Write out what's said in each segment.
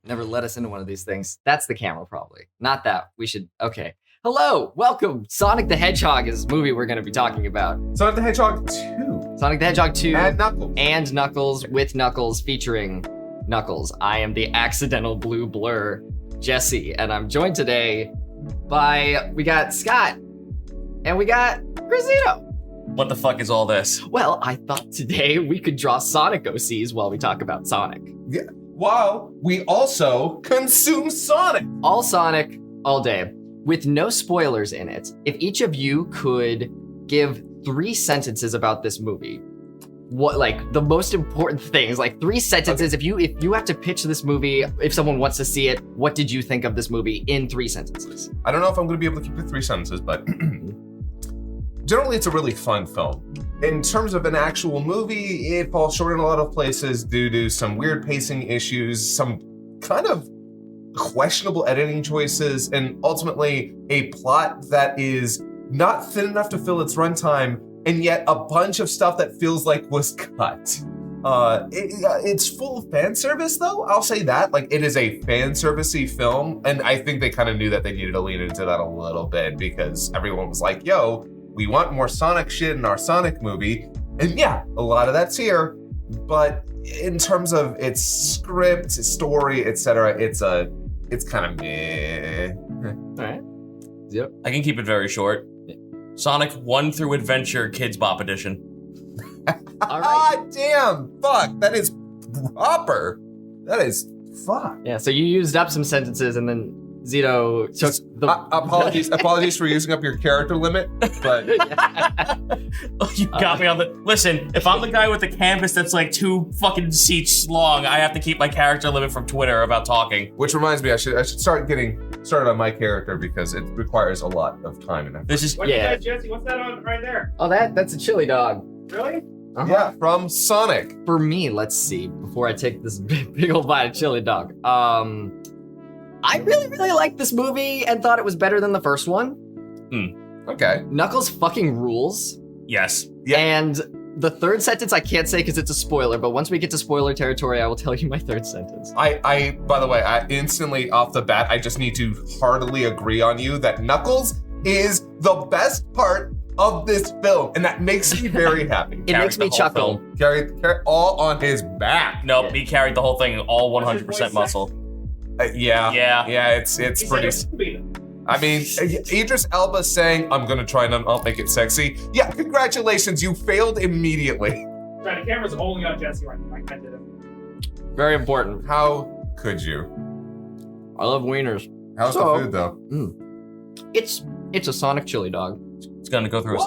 never let us into one of these things. That's the camera, probably. Not that. We should. Okay. Hello, welcome. Sonic the Hedgehog is the movie we're going to be talking about. Sonic the Hedgehog 2. Sonic the Hedgehog 2. And Knuckles. And Knuckles with Knuckles featuring Knuckles. I am the accidental blue blur, Jesse, and I'm joined today by, we got Scott, and we got Zito. What the fuck is all this? Well, I thought today we could draw Sonic OCs while we talk about Sonic. Yeah. While we also consume Sonic. All Sonic, all day, with no spoilers in it. If each of you could give 3 sentences about this movie, what, like, the most important things, like 3 sentences. Okay. If you have to pitch this movie, if someone wants to see it, what did you think of this movie in 3 sentences? I don't know if I'm going to be able to keep the 3 sentences, but generally it's a really fun film. In terms of an actual movie, it falls short in a lot of places due to some weird pacing issues, some kind of questionable editing choices, and ultimately a plot that is not thin enough to fill its runtime, and yet a bunch of stuff that feels like was cut. It's full of fan service, though. I'll say that. Like, it is a fan servicey film, and I think they kind of knew that they needed to lean into that a little bit because everyone was like, yo, we want more Sonic shit in our Sonic movie. And yeah, a lot of that's here, but in terms of its script, its story, etc., it's kind of meh. All right. Yep. I can keep it very short. Sonic 1 through Adventure Kids Bop Edition. All right. Ah, damn, fuck, that is proper. That is fuck. Yeah, so you used up some sentences and then Zito took the... Apologies for using up your character limit, but... You got me on the... Listen, if I'm the guy with the canvas that's like 2 fucking seats long, I have to keep my character limit from Twitter about talking. Which reminds me, I should start getting started on my character because it requires a lot of time and effort. This is... What is that, Jesse? What's that on right there? Oh, that's a chili dog. Really? Uh-huh. Yeah, from Sonic. For me, let's see, before I take this big old bite of chili dog. I really, really liked this movie and thought it was better than the first one. Okay. Knuckles fucking rules. Yes. Yeah. And the 3rd sentence I can't say because it's a spoiler, but once we get to spoiler territory, I will tell you my 3rd sentence. I by the way, I instantly off the bat, I just need to heartily agree on you that Knuckles is the best part of this film, and that makes me very happy. It makes me chuckle. Carry all on his back. Nope, he carried the whole thing, all 100% muscle. Yeah, it's pretty. I mean, Idris Elba saying, "I'm gonna try and I'll make it sexy." Yeah, congratulations, you failed immediately. Right, the camera's only on Jesse right now. I did it. Very important. How could you? I love wieners. How's the food though? It's a Sonic chili dog. It's gonna go through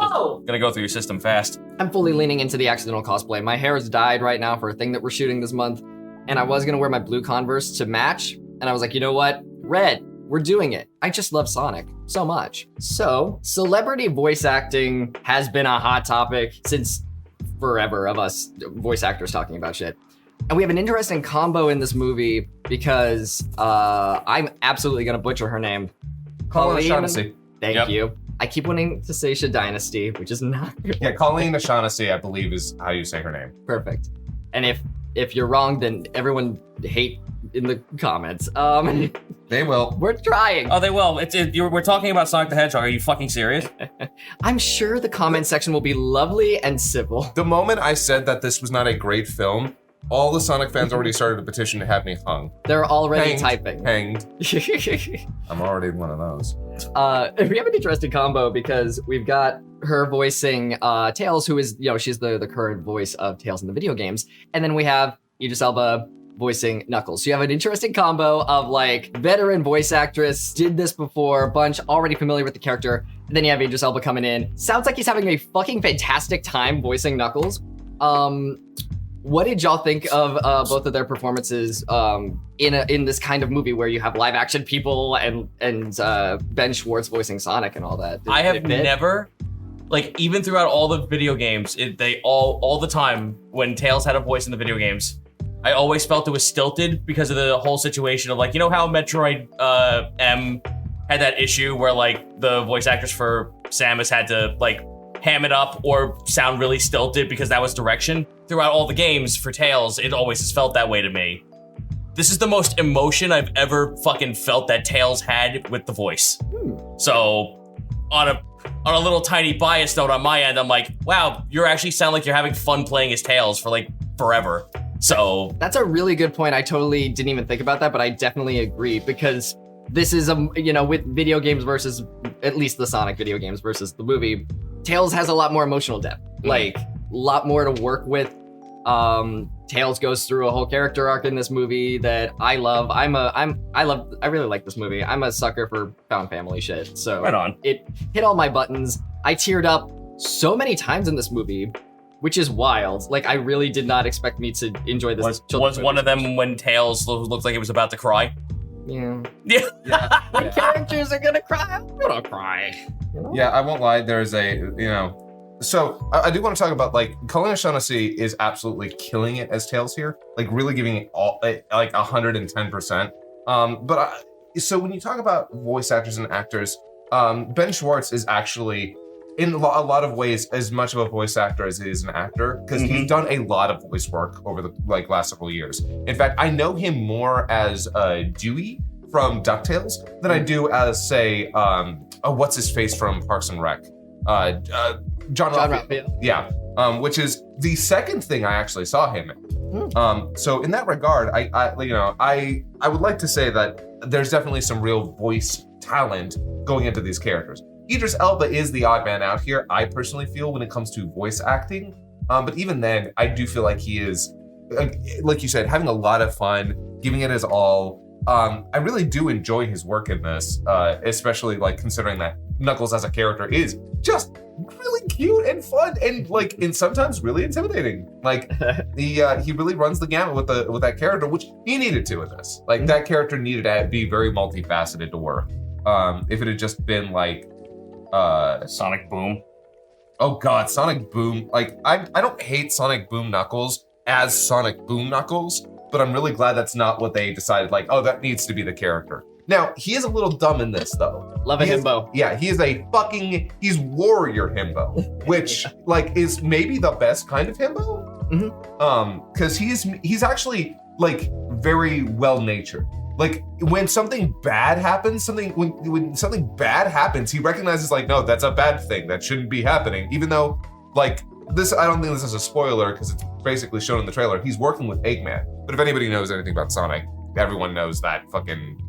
your system fast. I'm fully leaning into the accidental cosplay. My hair is dyed right now for a thing that we're shooting this month, and I was gonna wear my blue Converse to match, and I was like, you know what? Red, we're doing it. I just love Sonic so much. So, celebrity voice acting has been a hot topic since forever of us voice actors talking about shit. And we have an interesting combo in this movie because I'm absolutely gonna butcher her name. Colleen O'Shaughnessy. Thank you. I keep wanting to say Dynasty, which is not good. Yeah, Colleen O'Shaughnessy, I believe, is how you say her name. Perfect. And if you're wrong, then everyone hate in the comments. They will. We're trying. Oh, they will. We're talking about Sonic the Hedgehog. Are you fucking serious? I'm sure the comment section will be lovely and civil. The moment I said that this was not a great film, all the Sonic fans already started a petition to have me hung. They're already typing. Hanged. I'm already one of those. We have an interesting combo because we've got her voicing Tails, who is, she's the current voice of Tails in the video games. And then we have Idris Elba voicing Knuckles. So you have an interesting combo of like veteran voice actress, did this before, a bunch already familiar with the character. And then you have Idris Elba coming in. Sounds like he's having a fucking fantastic time voicing Knuckles. What did y'all think of both of their performances in this kind of movie where you have live action people and Ben Schwartz voicing Sonic and all that? I have never, like, even throughout all the video games, they all the time when Tails had a voice in the video games, I always felt it was stilted because of the whole situation of, like, you know how Metroid M had that issue where, like, the voice actors for Samus had to, like, ham it up or sound really stilted because that was direction? Throughout all the games for Tails, it always has felt that way to me. this is the most emotion I've ever fucking felt that Tails had with the voice. So on a little tiny bias note on my end, I'm like, wow, you actually sound like you're having fun playing as Tails for like forever. So That's a really good point. I totally didn't even think about that, but I definitely agree because this is with video games versus at least the Sonic video games versus the movie, Tails has a lot more emotional depth, like a lot more to work with. Tails goes through a whole character arc in this movie that I love. I really like this movie. I'm a sucker for found family shit. So right on. It hit all my buttons. I teared up so many times in this movie, which is wild. Like I really did not expect me to enjoy this. Was one of them when Tails looked like it was about to cry? Yeah. Yeah. When characters are gonna cry, I'm gonna cry. Yeah, I won't lie. There's So I do want to talk about like Colin O'Shaughnessy is absolutely killing it as Tails here, like really giving it all like 110%. So when you talk about voice actors and actors, Ben Schwartz is actually in a lot of ways as much of a voice actor as he is an actor because he's done a lot of voice work over the last several years. In fact, I know him more as Dewey from DuckTales than I do as say what's his face from Parks and Rec. John Raphael. Yeah, which is the second thing I actually saw him in. So in that regard, I would like to say that there's definitely some real voice talent going into these characters. Idris Elba is the odd man out here, I personally feel, when it comes to voice acting. But even then, I do feel like he is, like you said, having a lot of fun, giving it his all. I really do enjoy his work in this, especially like considering that Knuckles as a character is just really cute and fun and like and sometimes really intimidating. Like he really runs the gamut with that character, which he needed to in this. Like that character needed to be very multifaceted to work. If it had just been like Sonic Boom. Oh god, Sonic Boom. Like I don't hate Sonic Boom Knuckles as Sonic Boom Knuckles, but I'm really glad that's not what they decided. Like, oh, that needs to be the character. Now, he is a little dumb in this, though. Love a himbo. Yeah, he's warrior himbo, which like is maybe the best kind of himbo. Because he's actually like very well natured. Like when something bad happens, when something bad happens, he recognizes like, no, that's a bad thing. That shouldn't be happening. Even though like this, I don't think this is a spoiler because it's basically shown in the trailer. He's working with Eggman. But if anybody knows anything about Sonic, everyone knows that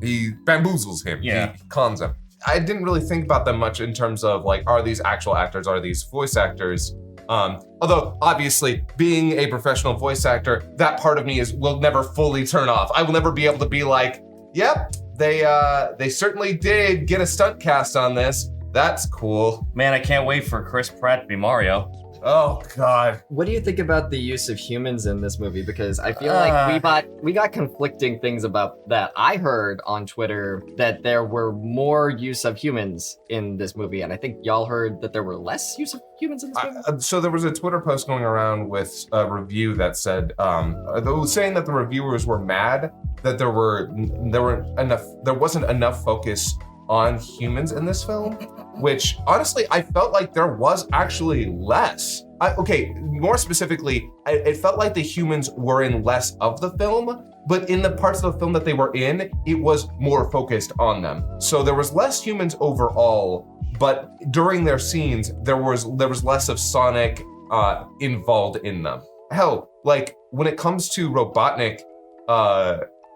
he bamboozles him. Yeah. He cons him. I didn't really think about them much in terms of like, are these actual actors? Are these voice actors? Although obviously being a professional voice actor, that part of me will never fully turn off. I will never be able to be like, yep, they certainly did get a stunt cast on this. That's cool. Man, I can't wait for Chris Pratt to be Mario. Oh God. What do you think about the use of humans in this movie? Because I feel like we got conflicting things about that. I heard on Twitter that there were more use of humans in this movie, and I think y'all heard that there were less use of humans in this movie. So there was a Twitter post going around with a review that said, saying that the reviewers were mad that there wasn't enough focus on humans in this film, which honestly I felt like there was actually less. More specifically, it felt like the humans were in less of the film, but in the parts of the film that they were in, it was more focused on them. So there was less humans overall, but during their scenes, there was less of Sonic involved in them. Hell, like when it comes to Robotnik,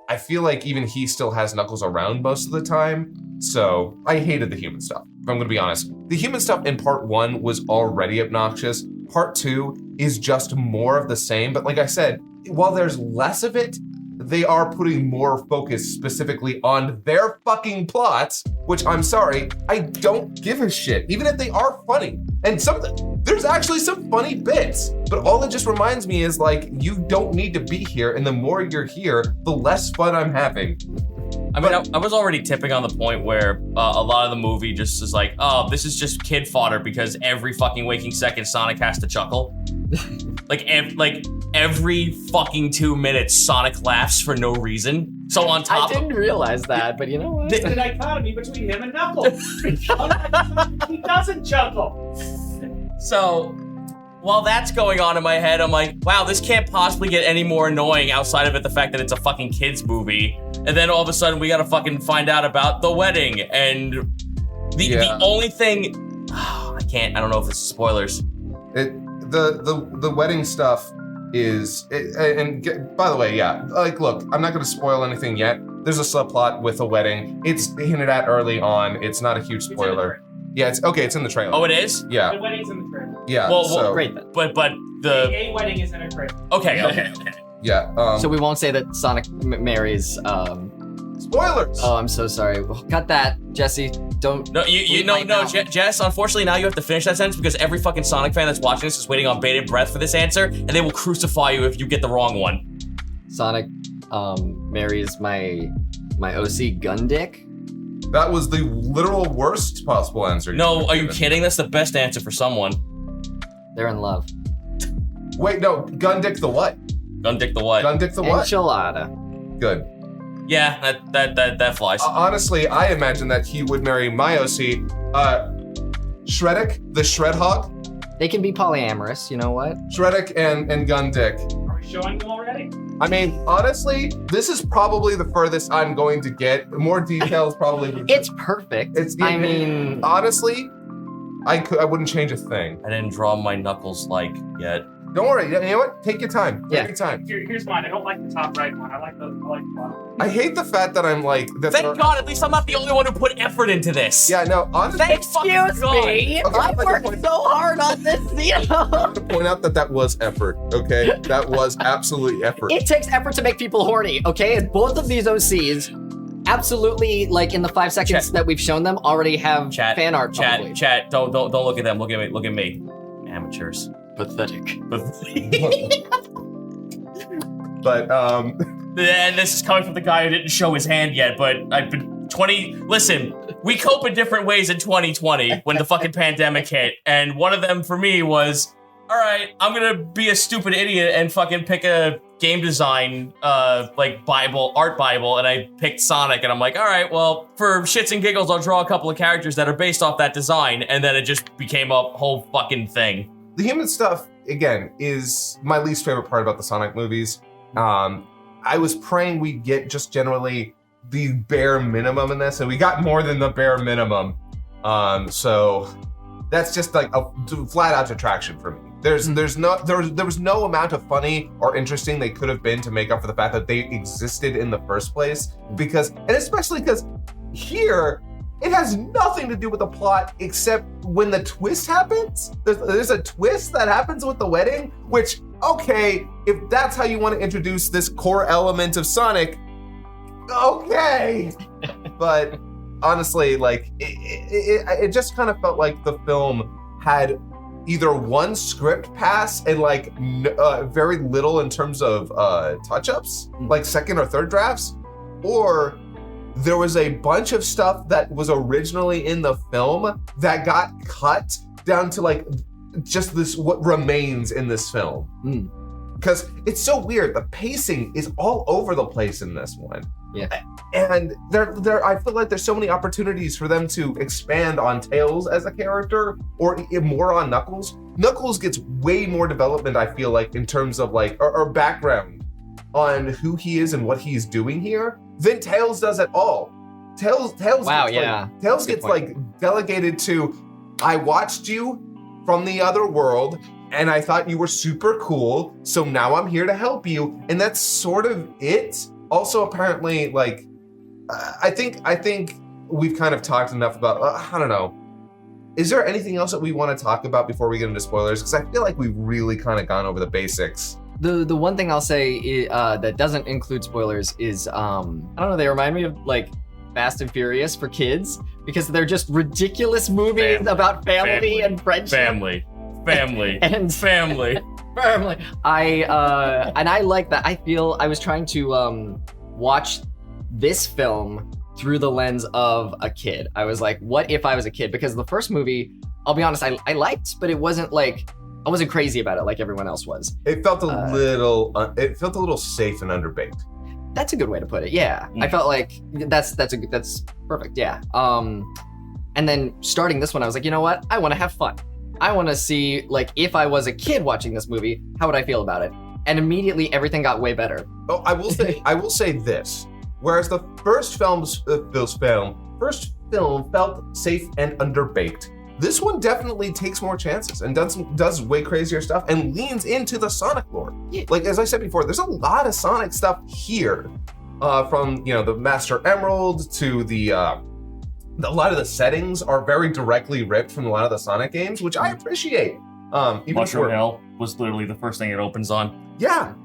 I feel like even he still has Knuckles around most of the time. So I hated the human stuff, if I'm gonna be honest. The human stuff in part 1 was already obnoxious. Part 2 is just more of the same. But like I said, while there's less of it, they are putting more focus specifically on their fucking plots, which I'm sorry, I don't give a shit, even if they are funny. And there's actually some funny bits, but all it just reminds me is like, you don't need to be here, and the more you're here, the less fun I'm having. I mean, I was already tipping on the point where a lot of the movie just is like, oh, this is just kid fodder because every fucking waking second Sonic has to chuckle. like every fucking 2 minutes Sonic laughs for no reason. So on top I didn't realize that, but you know what? There's a dichotomy between him and Knuckles. He doesn't chuckle. So while that's going on in my head, I'm like, wow, this can't possibly get any more annoying outside of it the fact that it's a fucking kids movie. And then all of a sudden we gotta fucking find out about the wedding. And the only thing, I don't know if it's spoilers. The wedding stuff is, by the way, yeah, like, look, I'm not gonna spoil anything yet. There's a subplot with a wedding. It's hinted at early on. It's not a huge spoiler. Yeah, it's in the trailer. Oh, it is? Yeah. The wedding's in the trailer. Yeah. Well, great then. But A wedding is in a trailer. Okay. Yeah. So we won't say that Sonic marries. Spoilers. Oh, I'm so sorry. Well, cut that, Jesse. Don't. No, Jess. Unfortunately, now you have to finish that sentence because every fucking Sonic fan that's watching this is waiting on bated breath for this answer, and they will crucify you if you get the wrong one. Sonic marries my OC Gundick. That was the literal worst possible answer. No, are you kidding? That's the best answer for someone. They're in love. Wait, no, Gundick the what? Gundick the what? Gundick the what? Enchilada. Good. Yeah, that flies. Honestly, I imagine that he would marry my OC, Shreddick, the Shred Hog. They can be polyamorous, you know what? Shreddick and Gundick. Are we showing them already? I mean, honestly, this is probably the furthest I'm going to get. More details probably. It's perfect. Honestly, I wouldn't change a thing. I didn't draw my knuckles yet. Don't worry. You know what? Take your time. Take your time. Here's mine. I don't like the top right one. I like the bottom. I hate the fact that I'm like. Thank God, at least I'm not the only one who put effort into this. Yeah, no, honestly. Excuse me. I worked so hard on this, Zito. I have to point out that was effort, okay? That was absolutely effort. It takes effort to make people horny, okay? And both of these OCs, absolutely, like in the 5 seconds that we've shown them, already have fan art. Chat. Don't look at them. Look at me. Amateurs. Pathetic. But and this is coming from the guy who didn't show his hand yet, but I've been listen, we cope in different ways in 2020 when the fucking pandemic hit, and one of them for me was, all right, I'm gonna be a stupid idiot and fucking pick a game design art bible, and I picked Sonic, and I'm like, all right, well, for shits and giggles, I'll draw a couple of characters that are based off that design, and then it just became a whole fucking thing. The human stuff, again, is my least favorite part about the Sonic movies. I was praying we'd get just generally the bare minimum in this, and we got more than the bare minimum. So that's just like a flat out detraction for me. There was no amount of funny or interesting they could have been to make up for the fact that they existed in the first place. Especially because here, it has nothing to do with the plot except when the twist happens. There's a twist that happens with the wedding, which, okay, if that's how you want to introduce this core element of Sonic, okay. But honestly, like, it just kind of felt like the film had either one script pass and like very little in terms of touch-ups, like second or third drafts, or there was a bunch of stuff that was originally in the film that got cut down to like just what remains in this film. Because it's so weird. The pacing is all over the place in this one. Yeah. And I feel like there's so many opportunities for them to expand on Tails as a character or more on Knuckles. Knuckles gets way more development, I feel like, in terms of like, or background on who he is and what he's doing here than Tails does at all. Tails gets like delegated to, I watched you from the other world and I thought you were super cool, so now I'm here to help you. And that's sort of it. Also, apparently, like, I think we've kind of talked enough about, I don't know. Is there anything else that we want to talk about before we get into spoilers? Because I feel like we've really kind of gone over the basics. The one thing I'll say that doesn't include spoilers is, I don't know, they remind me of like Fast and Furious for kids because they're just ridiculous movies about family and friendship. Family. And family. I like that. I was trying to watch this film through the lens of a kid. I was like, what if I was a kid? Because the first movie, I'll be honest, I liked, but it wasn't like, I wasn't crazy about it like everyone else was. It felt a little safe and underbaked. That's a good way to put it. Yeah. I felt like that's perfect. Yeah. And then starting this one, I was like, you know what? I want to have fun. I want to see, like, if I was a kid watching this movie, how would I feel about it? And immediately everything got way better. Oh, I will say this. Whereas the first film felt safe and underbaked, this one definitely takes more chances and does way crazier stuff and leans into the Sonic lore. Yeah. Like, as I said before, there's a lot of Sonic stuff here, from the Master Emerald to a lot of the settings are very directly ripped from a lot of the Sonic games, which I appreciate. Mushroom Hill was literally the first thing it opens on. Yeah.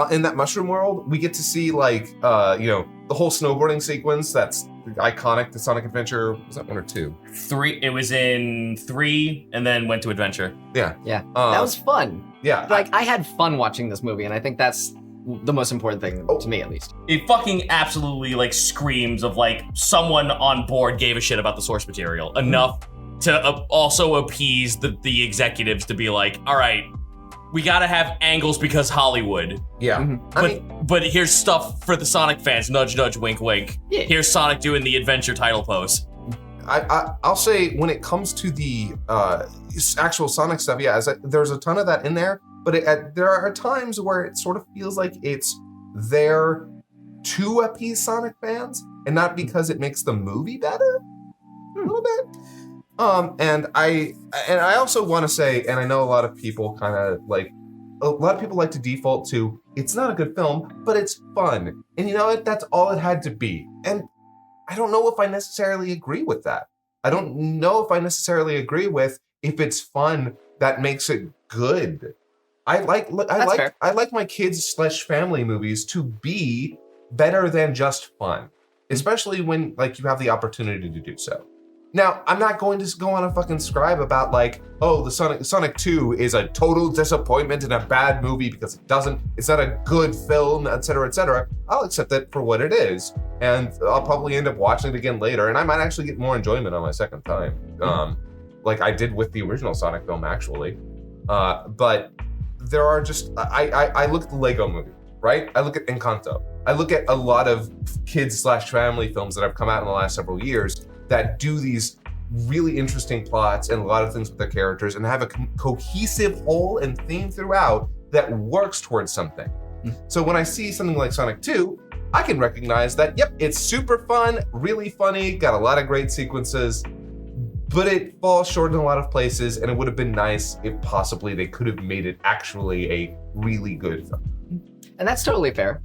In that mushroom world, we get to see the whole snowboarding sequence that's iconic to Sonic Adventure. Was that 1 or 2? 3. It was in 3, and then went to Adventure. Yeah. Yeah, that was fun. Yeah. Like, I had fun watching this movie, and I think that's the most important thing to me, at least. It fucking absolutely screams of someone on board gave a shit about the source material enough to also appease the executives to be like, all right, we gotta have angles because Hollywood. Yeah. Mm-hmm. But here's stuff for the Sonic fans. Nudge, nudge, wink, wink. Yeah. Here's Sonic doing the adventure title pose. I'll say when it comes to the actual Sonic stuff, yeah, there's a ton of that in there, but there are times where it sort of feels like it's there to appease Sonic fans and not because it makes the movie better. A little bit. And I also want to say, and I know a lot of people like to default to, it's not a good film, but it's fun. And you know what? That's all it had to be. And I don't know if I necessarily agree with that. I don't know if I necessarily agree with if it's fun that makes it good. I like my kids / family movies to be better than just fun, especially when you have the opportunity to do so. Now, I'm not going to go on a fucking scribe about the Sonic 2 is a total disappointment and a bad movie because it's not a good film, etc., etc. I'll accept it for what it is, and I'll probably end up watching it again later, and I might actually get more enjoyment on my second time, like I did with the original Sonic film, actually. But there are I look at the Lego movie, right? I look at Encanto. I look at a lot of kids / family films that have come out in the last several years that do these really interesting plots and a lot of things with their characters and have a cohesive whole and theme throughout that works towards something. So when I see something like Sonic 2, I can recognize that, yep, it's super fun, really funny, got a lot of great sequences, but it falls short in a lot of places, and it would have been nice if possibly they could have made it actually a really good film. And that's totally fair,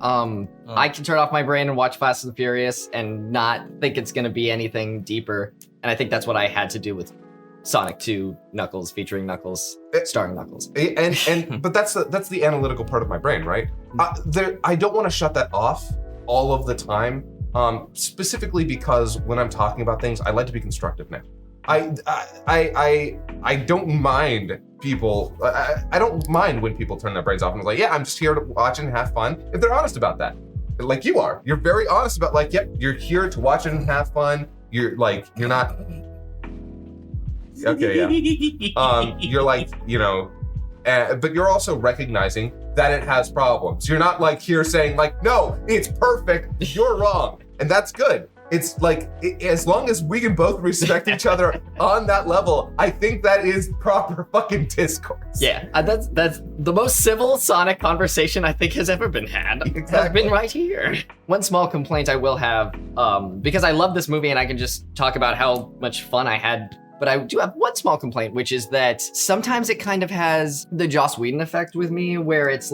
I can turn off my brain and watch Fast and Furious and not think it's going to be anything deeper. And I think that's what I had to do with Sonic 2 Knuckles, featuring Knuckles, starring Knuckles. And but that's the analytical part of my brain, right? I don't want to shut that off all of the time, specifically because when I'm talking about things, I like to be constructive now. I don't mind people. I don't mind when people turn their brains off and like, yeah, I'm just here to watch and have fun. If they're honest about that, like you are, you're very honest about yep, you're here to watch and have fun. You're not. Okay, yeah. You're but you're also recognizing that it has problems. You're not here saying no, it's perfect. You're wrong, and that's good. It's as long as we can both respect each other on that level, I think that is proper fucking discourse. Yeah, that's the most civil Sonic conversation I think has ever been had. Exactly. Has been right here. One small complaint I will have, because I love this movie and I can just talk about how much fun I had, but I do have one small complaint, which is that sometimes it kind of has the Joss Whedon effect with me, where it's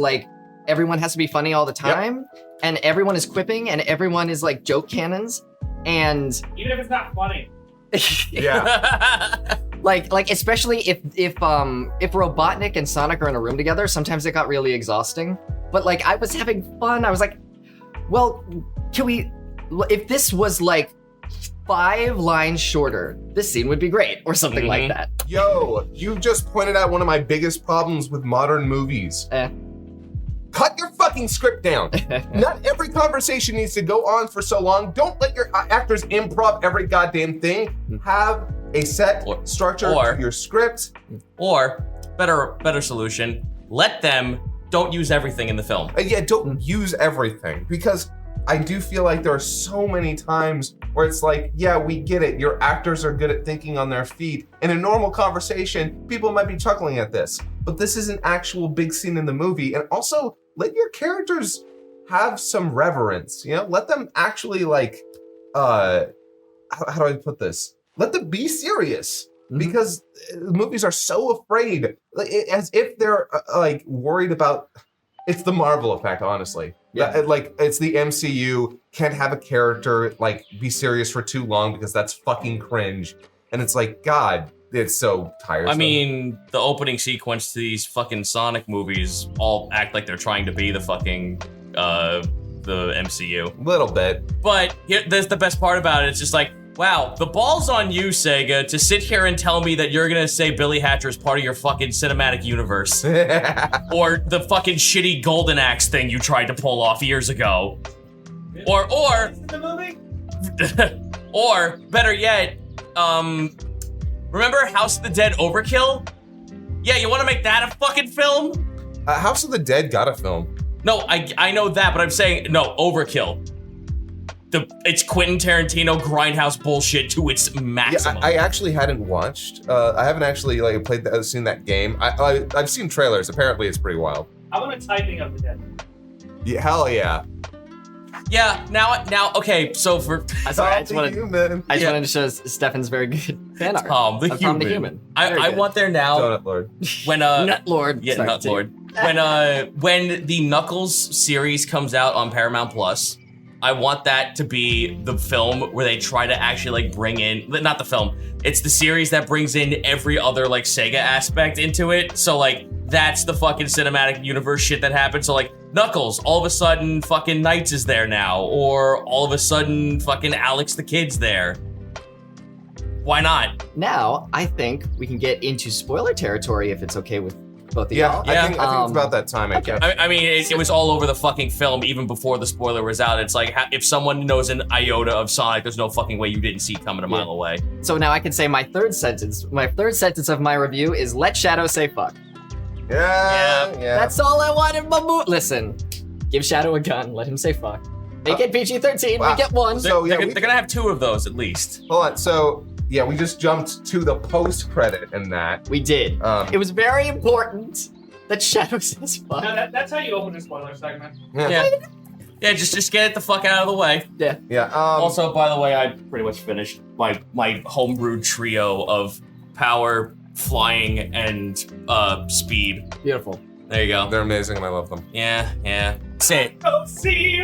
everyone has to be funny all the time, and everyone is quipping, and everyone is joke cannons. And even if it's not funny, yeah, especially if Robotnik and Sonic are in a room together, sometimes it got really exhausting. But I was having fun. I was well, if this was 5 lines shorter, this scene would be great, or something like that. Yo, you just pointed out one of my biggest problems with modern movies. Cut your fucking script down. Not every conversation needs to go on for so long. Don't let your actors improv every goddamn thing. Have a set structure to your script. Or, better solution, don't use everything in the film. Don't use everything, because I do feel like there are so many times where it's like, yeah, we get it. Your actors are good at thinking on their feet. In a normal conversation, people might be chuckling at this, but this is an actual big scene in the movie. And also, let your characters have some reverence, you know? Let them actually like, how do I put this? Let them be serious. Because movies are so afraid, as if they're like worried about. It's the Marvel effect, honestly. Yeah. Like it's the MCU can't have a character like be serious for too long because that's fucking cringe. And it's like, God, it's so tiresome. I mean, the opening sequence to these fucking Sonic movies all act like they're trying to be the fucking the MCU. Little bit. But there's the best part about it. It's just like, wow, the ball's on you, Sega, to sit here and tell me that you're gonna say Billy Hatcher is part of your fucking cinematic universe. Or the fucking shitty Golden Axe thing you tried to pull off years ago. Or The movie? or better yet, remember House of the Dead Overkill? Yeah, you wanna make that a fucking film? House of the Dead got a film. No, I know that, but I'm saying, no, Overkill. It's Quentin Tarantino grindhouse bullshit to its maximum. Yeah, I actually hadn't watched. I haven't actually like seen that game. I've seen trailers. Apparently, it's pretty wild. I want a typing of the dead. Yeah, hell yeah. Yeah. Now. Okay. So for Sorry, I just wanted Human. to show Stefan's very good fan art. Tom the of human. Tom the Human. Very I good. want there now. Donut Lord. When Nut Lord. Yeah, Sorry, Nut continue. Lord. When the Knuckles series comes out on Paramount Plus, I want that to be the film where they try to actually like bring in, not the film, it's the series that brings in every other like Sega aspect into it. So like that's the fucking cinematic universe shit that happens. So like Knuckles, all of a sudden fucking Knights is there now, or all of a sudden fucking Alex the Kid's there. Why not? Now, I think we can get into spoiler territory if it's okay with both of Yeah, y'all. I think it's about that time. okay. I mean, it was all over the fucking film even before the spoiler was out. It's like, if someone knows an iota of Sonic, there's no fucking way you didn't see it coming a mile away. So now I can say my third sentence. My third sentence of my review is let Shadow say fuck. Yeah. That's all I wanted, Mamu. Listen, give Shadow a gun, let him say fuck. Make it PG-13, wow. we get one. So, yeah, they're gonna have two of those at least. Hold on. So yeah, we just jumped to the post-credit in that. We did. Um, It was very important that Shadow says fuck. No, that's how you open a spoiler segment. Yeah, just get it the fuck out of the way. Yeah. Also, by the way, I pretty much finished my homebrewed trio of power, flying, and speed. Beautiful. There you go. they're amazing and I love them. Yeah. Say, Oh, see,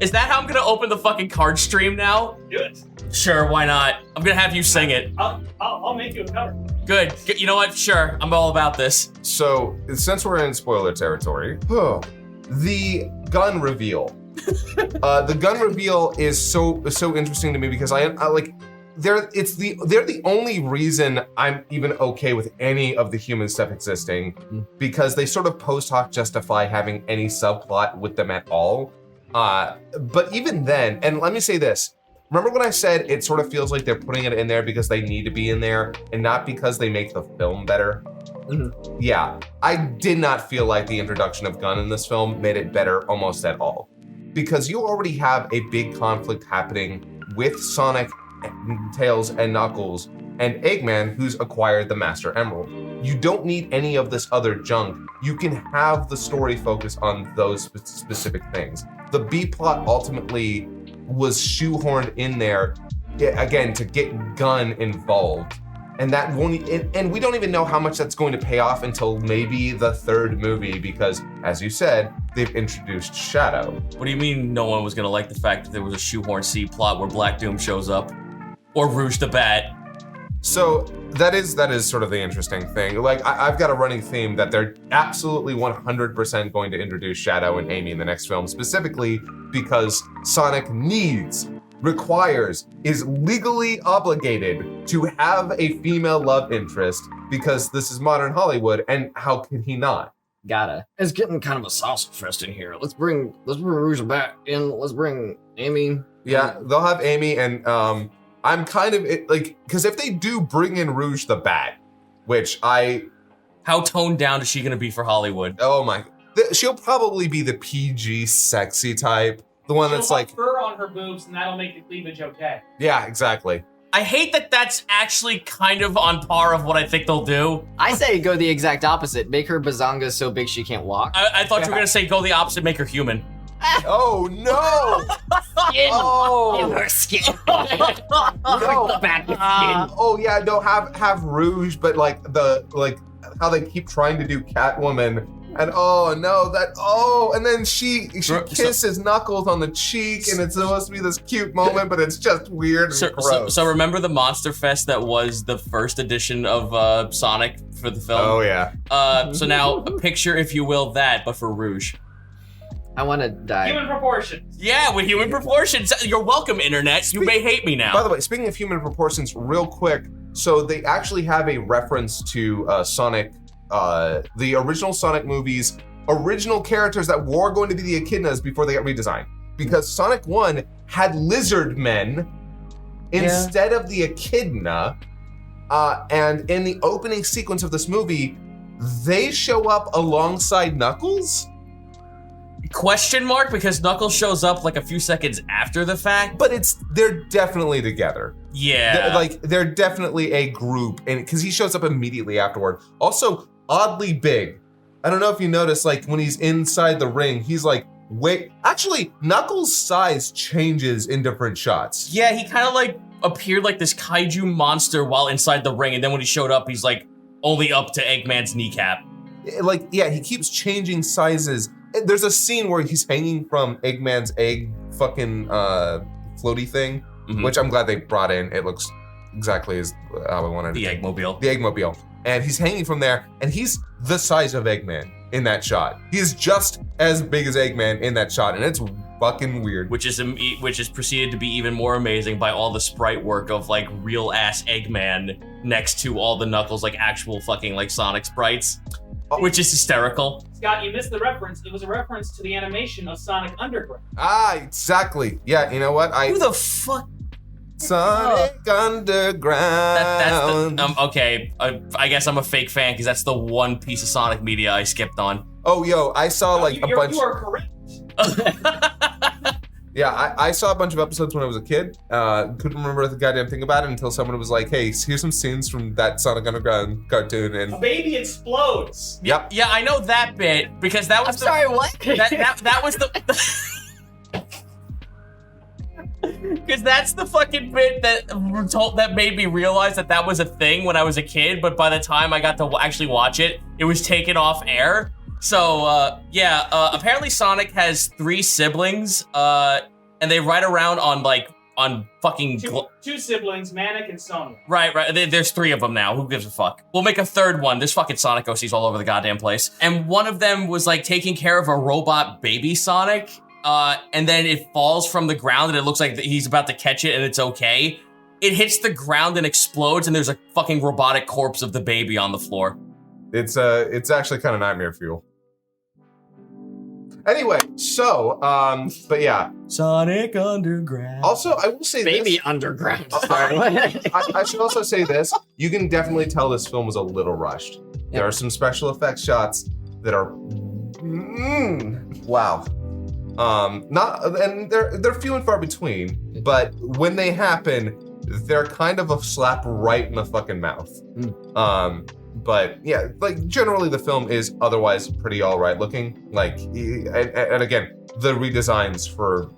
is that how I'm gonna open the fucking card stream now? do it. Sure, why not? I'm gonna have you sing it. I'll make you a cover. Good. You know what? Sure, I'm all about this. So since we're in spoiler territory, the gun reveal. The gun reveal is so interesting to me because I like they're the only reason I'm even okay with any of the human stuff existing, because they sort of post hoc justify having any subplot with them at all. But even then, and let me say this. Remember when I said it sort of feels like they're putting it in there because they need to be in there and not because they make the film better? Mhm. Yeah, I did not feel like the introduction of Gun in this film made it better almost at all. Because you already have a big conflict happening with Sonic, Tails, and Knuckles, and Eggman, who's acquired the Master Emerald. You don't need any of this other junk. You can have the story focus on those specific things. The B plot ultimately was shoehorned in there, again, to get Gun involved. And that won't, and we don't even know how much that's going to pay off until maybe the third movie, because, as you said, they've introduced Shadow. What do you mean no one was gonna like the fact that there was a shoehorn C plot where Black Doom shows up? Or Rouge the Bat? So that is sort of the interesting thing. Like, I've got a running theme that they're absolutely 100% going to introduce Shadow and Amy in the next film, specifically because Sonic requires, is legally obligated to have a female love interest because this is modern Hollywood, and how could he not? Gotta. It's getting kind of a sausage fest in here. Let's bring Rouge back in. Let's bring Amy. Yeah, they'll have Amy, and I'm kind of like, because if they do bring in Rouge the Bat, which How toned down is she gonna be for Hollywood? oh my, she'll probably be the PG sexy type. The one She'll that's put like, fur on her boobs, and that'll make the cleavage okay. yeah, exactly. I hate that that's actually kind of on par of what I think they'll do. I say go the exact opposite. Make her bazonga so big she can't walk. I thought you were gonna say go the opposite, make her human. Oh no! Skin. Oh Her skin. no! The back of skin. Oh yeah, no, have Rouge, but like how they keep trying to do Catwoman. And and then she kisses Knuckles on the cheek, and it's supposed to be this cute moment, but it's just weird and gross. So remember the Monster Fest that was the first edition of Sonic for the film? Oh yeah. So now a picture, if you will, that, but for Rouge. I want to die. Human proportions. Yeah, with human proportions. You're welcome, internet. You may hate me now. By the way, speaking of human proportions, real quick, so they actually have a reference to Sonic. The original Sonic movies, original characters that were going to be the echidnas before they got redesigned. Because Sonic 1 had lizard men instead of the echidna. And in the opening sequence of this movie, they show up alongside Knuckles. Question mark, because Knuckles shows up like a few seconds after the fact. But they're definitely together. Yeah. They're definitely a group, and because he shows up immediately afterward. Also, oddly big. I don't know if you noticed, like when he's inside the ring, he's like, wait. Actually, Knuckles' size changes in different shots. Yeah, he kind of like appeared like this kaiju monster while inside the ring, and then when he showed up, he's like only up to Eggman's kneecap. Like, yeah, he keeps changing sizes. There's a scene where he's hanging from Eggman's egg fucking floaty thing, which I'm glad they brought in. It looks exactly as how I wanted it. The Eggmobile. The Eggmobile. And he's hanging from there, and he's the size of Eggman in that shot. He's just as big as Eggman in that shot, and it's fucking weird. Which is proceeded to be even more amazing by all the sprite work of like real ass Eggman next to all the Knuckles like actual fucking like Sonic sprites. Which is hysterical. Scott, you missed the reference. It was a reference to the animation of Sonic Underground. Ah, exactly. Yeah, you know what? Who the fuck? Sonic Underground. That's the, okay, I guess I'm a fake fan because that's the one piece of Sonic media I skipped on. Oh, yo, I saw like a bunch. You are correct. Yeah, I saw a bunch of episodes when I was a kid. Couldn't remember the goddamn thing about it until someone was like, hey, here's some scenes from that Sonic Underground cartoon. And A baby explodes. Yep. Yeah, I know that bit because that was Sorry, what? That was the because that's the fucking bit that made me realize that was a thing when I was a kid, but by the time I got to actually watch it, it was taken off air. So, apparently Sonic has 3 siblings, and they ride around on fucking... Two siblings, Manic and Sonya. Right. There's 3 of them now. Who gives a fuck? We'll make a 3rd one. There's fucking Sonic OCs all over the goddamn place. And one of them was, like, taking care of a robot baby Sonic, and then it falls from the ground, and it looks like he's about to catch it, and it's okay. It hits the ground and explodes, and there's a fucking robotic corpse of the baby on the floor. It's actually kind of nightmare fuel. Anyway, so, but yeah. Sonic Underground. Also, I will say Baby this. Underground. I should also say this. You can definitely tell this film was a little rushed. There are some special effects shots that are, wow. And they're few and far between, but when they happen, they're kind of a slap right in the fucking mouth. But yeah, like generally the film is otherwise pretty all right looking. Like, and again, the redesigns for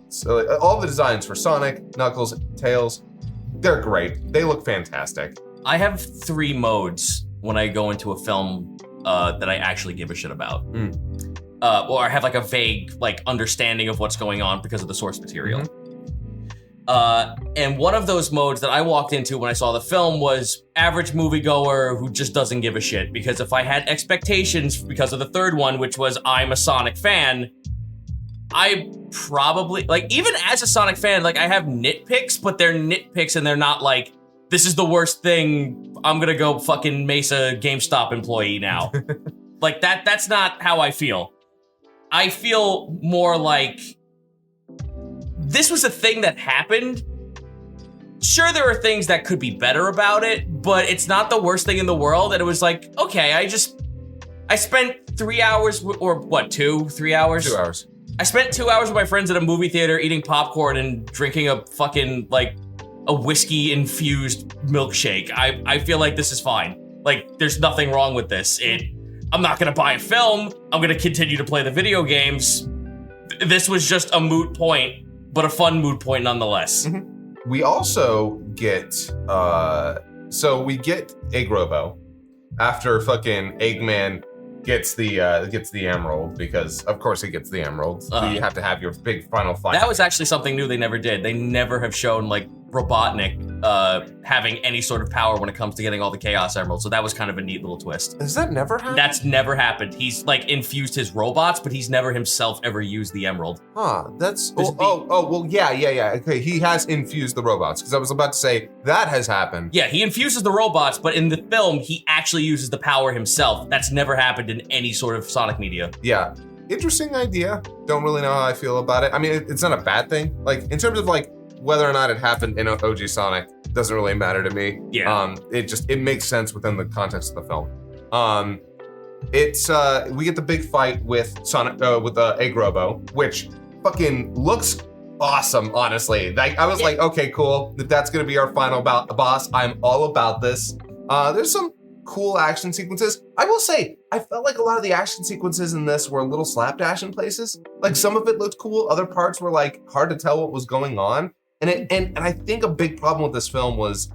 all the designs for Sonic, Knuckles, Tails, they're great. They look fantastic. I have 3 modes when I go into a film that I actually give a shit about. Or I have like a vague like understanding of what's going on because of the source material. And one of those modes that I walked into when I saw the film was average moviegoer who just doesn't give a shit. Because if I had expectations because of the 3rd one, which was I'm a Sonic fan, I probably, like, even as a Sonic fan, like, I have nitpicks, but they're nitpicks and they're not like, this is the worst thing, I'm gonna go fucking mace a GameStop employee now. Like, that's not how I feel. I feel more like, this was a thing that happened. Sure, there are things that could be better about it, but it's not the worst thing in the world. And it was like, okay, I spent 3 hours, or what, 3 hours? 2 hours. I spent 2 hours with my friends at a movie theater eating popcorn and drinking a fucking, like, a whiskey-infused milkshake. I feel like this is fine. Like, there's nothing wrong with this. I'm not gonna buy a film. I'm gonna continue to play the video games. This was just a moot point, but a fun moot point nonetheless. Mm-hmm. We also get, we get Egg Robo after fucking Eggman gets the emerald, because of course he gets the emerald. You have to have your big final fight. That was actually something new they never did. They never have shown like Robotnik having any sort of power when it comes to getting all the Chaos Emeralds. So that was kind of a neat little twist. Has that never happened? That's never happened. He's like infused his robots, but he's never himself ever used the emerald. Huh, that's, well, yeah. Okay, he has infused the robots, because I was about to say, that has happened. Yeah, he infuses the robots, but in the film, he actually uses the power himself. That's never happened in any sort of Sonic media. Yeah, interesting idea. Don't really know how I feel about it. I mean, it's not a bad thing. Like, in terms of like, whether or not it happened in OG Sonic doesn't really matter to me. Yeah. It makes sense within the context of the film. We get the big fight with Sonic with Egg Robo, which fucking looks awesome, honestly. Like, I was like, okay, cool. If that's gonna be our final boss, I'm all about this. There's some cool action sequences. I will say, I felt like a lot of the action sequences in this were a little slapdash in places. Like, some of it looked cool, other parts were like hard to tell what was going on. And I think a big problem with this film was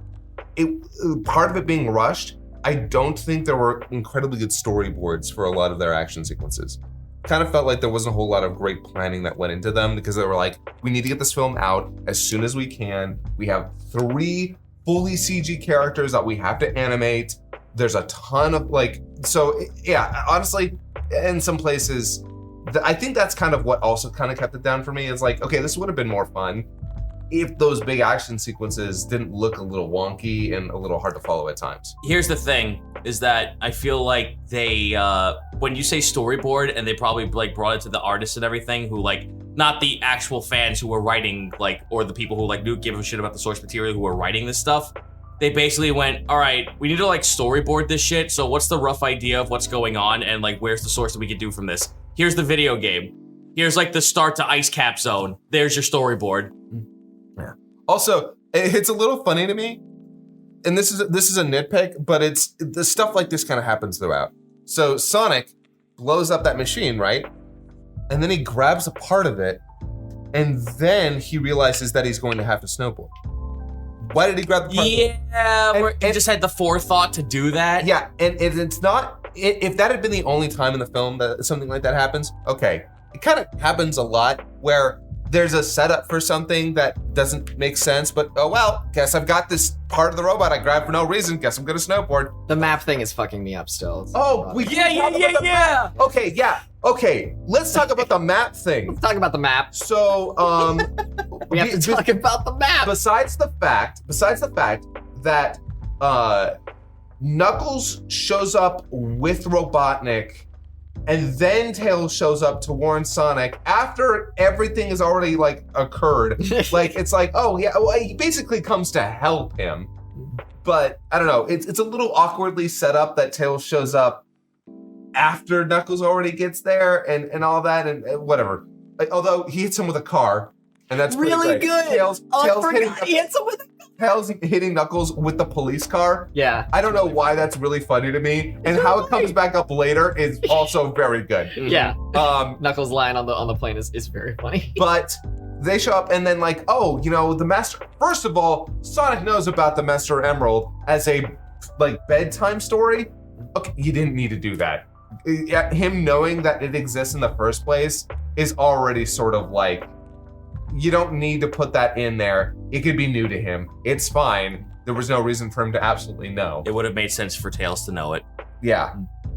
part of it being rushed. I don't think there were incredibly good storyboards for a lot of their action sequences. Kind of felt like there wasn't a whole lot of great planning that went into them, because they were like, we need to get this film out as soon as we can. We have 3 fully CG characters that we have to animate. There's a ton of honestly, in some places, I think that's kind of what also kind of kept it down for me. Is like, okay, this would have been more fun if those big action sequences didn't look a little wonky and a little hard to follow at times. Here's the thing, is that I feel like they, when you say storyboard, and they probably like brought it to the artists and everything, who like, not the actual fans who were writing, like, or the people who like knew give a shit about the source material who were writing this stuff. They basically went, all right, we need to like storyboard this shit. So what's the rough idea of what's going on, and like, where's the source that we could do from this? Here's the video game. Here's like the start to Ice Cap Zone. There's your storyboard. Yeah. Also, it's a little funny to me, and this is a nitpick, but it's the stuff like this kind of happens throughout. So Sonic blows up that machine, right? And then he grabs a part of it, and then he realizes that he's going to have to snowboard. Why did he grab the part? Yeah, he just had the forethought to do that. Yeah, and it's not, if that had been the only time in the film that something like that happens, okay. It kind of happens a lot where there's a setup for something that doesn't make sense, but oh well, guess I've got this part of the robot I grabbed for no reason, guess I'm gonna snowboard. The map thing is fucking me up still. Yeah. Okay, let's talk about the map thing. Let's talk about the map. So, We have to talk about the map. Besides the fact that Knuckles shows up with Robotnik, and then Tails shows up to warn Sonic after everything has already like occurred. Like, it's like, oh yeah, well, he basically comes to help him. But I don't know, it's a little awkwardly set up that Tails shows up after Knuckles already gets there and all that and whatever. Like, although he hits him with a car, and that's really great. good. Tails He hits him with a Tails hitting Knuckles with the police car. Yeah. I don't know why that's really funny to me, and how it comes back up later is also very good. Yeah. Knuckles lying on the plane is very funny. But they show up and then like, oh, you know, the Master. First of all, Sonic knows about the Master Emerald as a like bedtime story. Okay, you didn't need to do that. Him knowing that it exists in the first place is already sort of like, you don't need to put that in there. It could be new to him. It's fine. There was no reason for him to absolutely know. It would have made sense for Tails to know it. Yeah.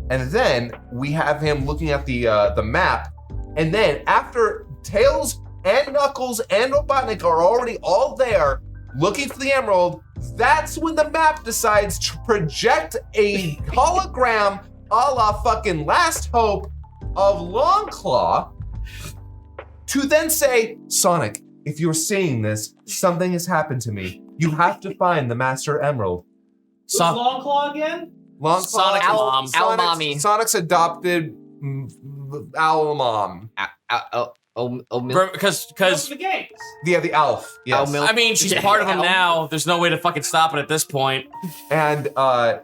And then we have him looking at the map. And then after Tails and Knuckles and Robotnik are already all there looking for the emerald, that's when the map decides to project a hologram a la fucking Last Hope of Longclaw to then say, Sonic, if you're seeing this, something has happened to me. You have to find the Master Emerald. Who's Longclaw again? Longclaw, Sonic's mom. Owl mommy. Sonic's adopted owl mom. Because the games. Yeah, the Alf. Yes. I mean, she's part of them now. There's no way to fucking stop it at this point. And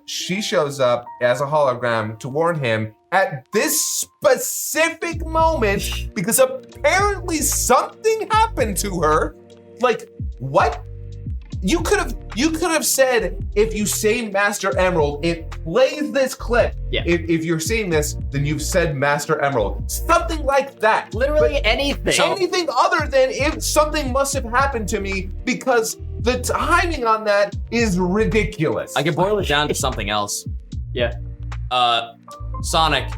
she shows up as a hologram to warn him at this specific moment because apparently something happened to her. Like, what? You could have said, if you say Master Emerald, it plays this clip. Yeah. If you're seeing this, then you've said Master Emerald. Something like that. Literally anything. Anything other than if something must have happened to me, because the timing on that is ridiculous. I can boil it down to something else. Yeah. Sonic,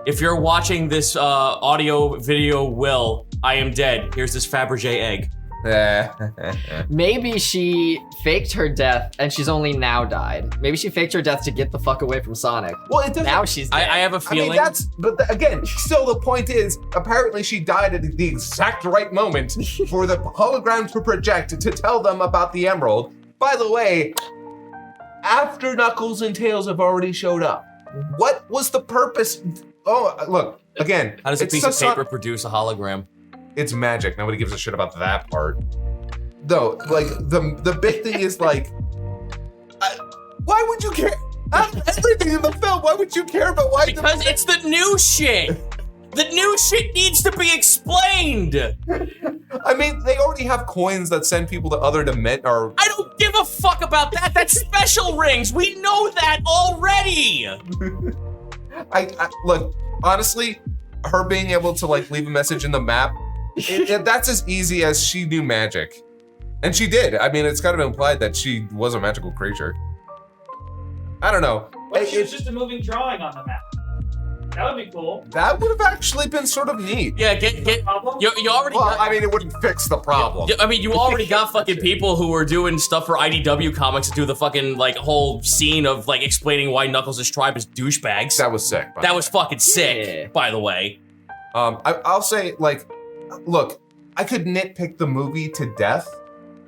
if you're watching this audio video, I am dead. Here's this Fabergé egg. Maybe she faked her death and she's only now died. Maybe she faked her death to get the fuck away from Sonic. Well, it doesn't. Now she's dead. I have a feeling. Again, still the point is, apparently she died at the exact right moment for the hologram to project to tell them about the emerald. By the way, after Knuckles and Tails have already showed up, what was the purpose? Oh, look, again. How does a piece of paper produce a hologram? It's magic. Nobody gives a shit about that part. Though, like, the big thing is, like, why would you care? Everything in the film, why would you care about why? Because it's the new shit. The new shit needs to be explained. I mean, they already have coins that send people to other dimensions. I don't give a fuck about that. That's special rings. We know that already. I look, honestly, her being able to, like, leave a message in the map, that's as easy as she knew magic. And she did. I mean, it's kind of implied that she was a magical creature. I don't know. What if it's just a moving drawing on the map? That would be cool. That would have actually been sort of neat. Yeah, you already. Well, I mean, it wouldn't fix the problem. I mean, you already got fucking people who were doing stuff for IDW comics to do the fucking, like, whole scene of, like, explaining why Knuckles' tribe is douchebags. That was sick. That was fucking sick, by the way. I'll say, like, look, I could nitpick the movie to death,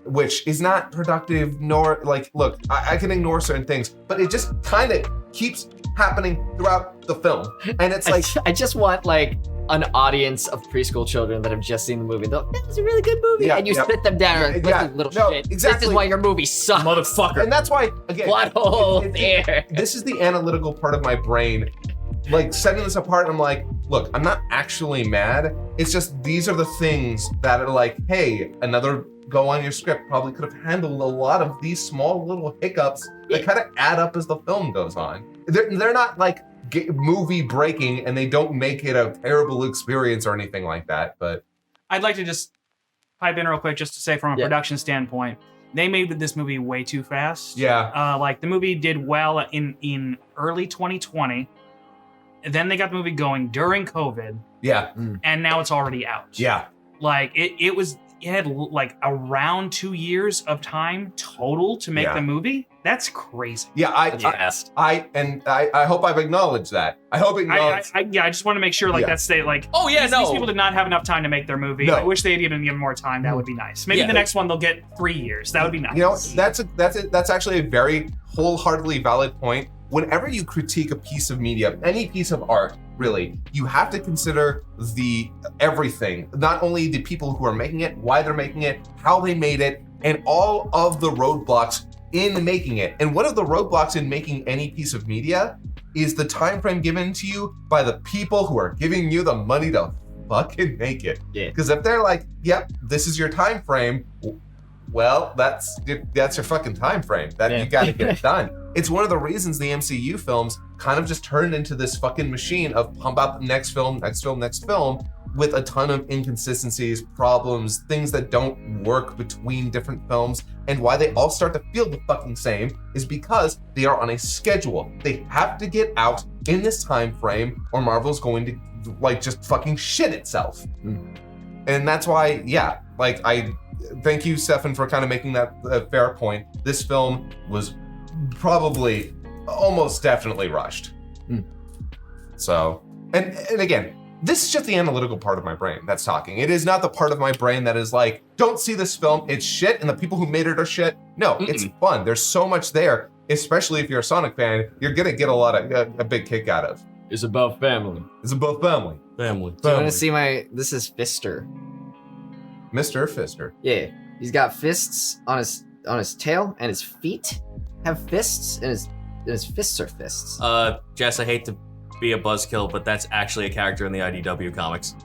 which is not productive, nor, like, look, I can ignore certain things, but it just kind of keeps happening throughout the film. And it's like, I just want, like, an audience of preschool children that have just seen the movie. They'll, that was a really good movie. Yeah, and you sit them down and listen, little shit. Exactly. This is why your movie sucks. Motherfucker. And that's why, again, Plot hole there. this is the analytical part of my brain, like, setting this apart. I'm like, look, I'm not actually mad. It's just these are the things that are like, hey, another go on your script probably could have handled a lot of these small little hiccups that kind of add up as the film goes on. They're not like movie breaking, and they don't make it a terrible experience or anything like that. But I'd like to just pipe in real quick just to say, from a production standpoint, they made this movie way too fast. Yeah. Like, the movie did well in early 2020. Then they got the movie going during COVID. Yeah. And now it's already out. Yeah. Like, it had like around 2 years of time total to make the movie. That's crazy. Yeah, I hope I've acknowledged that. I hope acknowledged. I just want to make sure, like, that's like. Oh yeah, these people did not have enough time to make their movie. No. I wish they'd even given more time. That would be nice. Maybe the next one they'll get 3 years. That would be nice. You know, that's actually a very wholeheartedly valid point. Whenever you critique a piece of media, any piece of art, really, you have to consider everything. Not only the people who are making it, why they're making it, how they made it, and all of the roadblocks in making it. And one of the roadblocks in making any piece of media is the time frame given to you by the people who are giving you the money to fucking make it. Yeah. Because if they're like, yep, this is your time frame, well, that's your fucking time frame. You gotta get it done. It's one of the reasons the MCU films kind of just turned into this fucking machine of pump out the next film, with a ton of inconsistencies, problems, things that don't work between different films. And why they all start to feel the fucking same is because they are on a schedule. They have to get out in this time frame, or Marvel's going to, like, just fucking shit itself. And that's why, I thank you, Stefan, for kind of making that a fair point. This film was probably almost definitely rushed. So, and again, this is just the analytical part of my brain that's talking. It is not the part of my brain that is like, don't see this film, it's shit, and the people who made it are shit. No, it's fun. There's so much there, especially if you're a Sonic fan, you're gonna get a big kick out of. It's about family. It's about family. Family. Do you want to see my? This is Fister. Mr. Fister. Yeah, he's got fists on his tail, and his feet have fists, and his fists are fists. Jess, I hate to be a buzzkill, but that's actually a character in the IDW comics.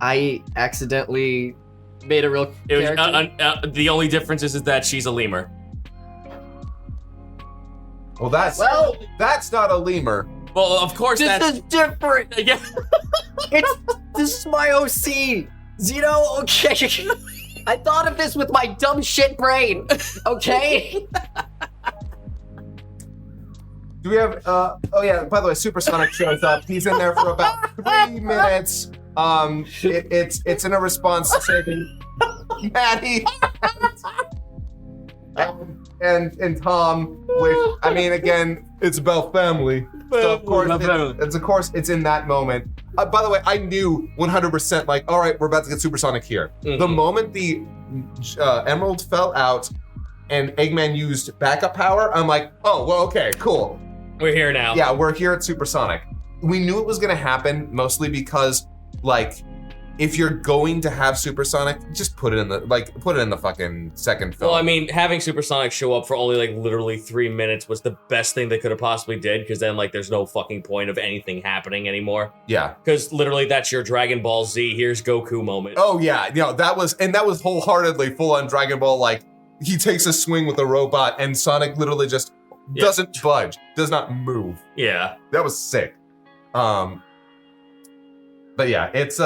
I accidentally made a real It was, character. the only difference is that she's a lemur. Well, that's not a lemur. Well, of course This that's is different. yeah. This is my OC. Zito, okay. I thought of this with my dumb shit brain. Okay. Do we have? Oh yeah. By the way, Supersonic shows up. He's in there for about 3 minutes. It's in a response to saving Maddie and Tom. Which I mean, again, it's about family. So of course, it's in that moment. By the way, I knew 100%. Like, all right, we're about to get Supersonic here. Mm-hmm. The moment the Emerald fell out and Eggman used backup power, I'm like, oh well, okay, cool. We're here now. Yeah, we're here at Supersonic. We knew it was gonna happen mostly because, like, if you're going to have Supersonic, just put it in the fucking second film. Well, I mean, having Supersonic show up for only like literally 3 minutes was the best thing they could have possibly did, because then like there's no fucking point of anything happening anymore. Yeah. Because literally that's your Dragon Ball Z, here's Goku moment. Oh yeah, that was wholeheartedly full on Dragon Ball. Like, he takes a swing with a robot and Sonic literally just doesn't budge, does not move. Yeah. That was sick. But yeah, it's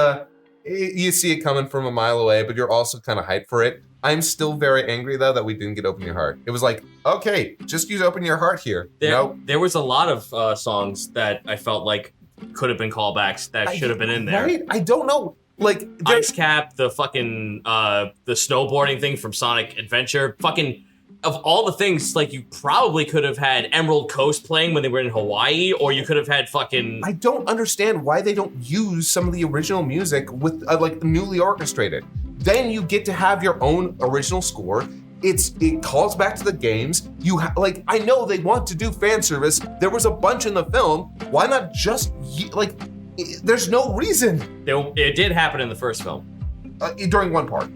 you see it coming from a mile away, but you're also kind of hyped for it. I'm still very angry though that we didn't get Open Your Heart. It was like, okay, just use Open Your Heart here. There was a lot of songs that I felt like could have been callbacks that should have been in there. Right? I don't know. Like Ice Cap, the fucking the snowboarding thing from Sonic Adventure, fucking of all the things, like you probably could have had Emerald Coast playing when they were in Hawaii, or you could have had fucking. I don't understand why they don't use some of the original music with like newly orchestrated. Then you get to have your own original score. It calls back to the games. Like, I know they want to do fan service. There was a bunch in the film. Why not just there's no reason. It did happen in the first film. During one part.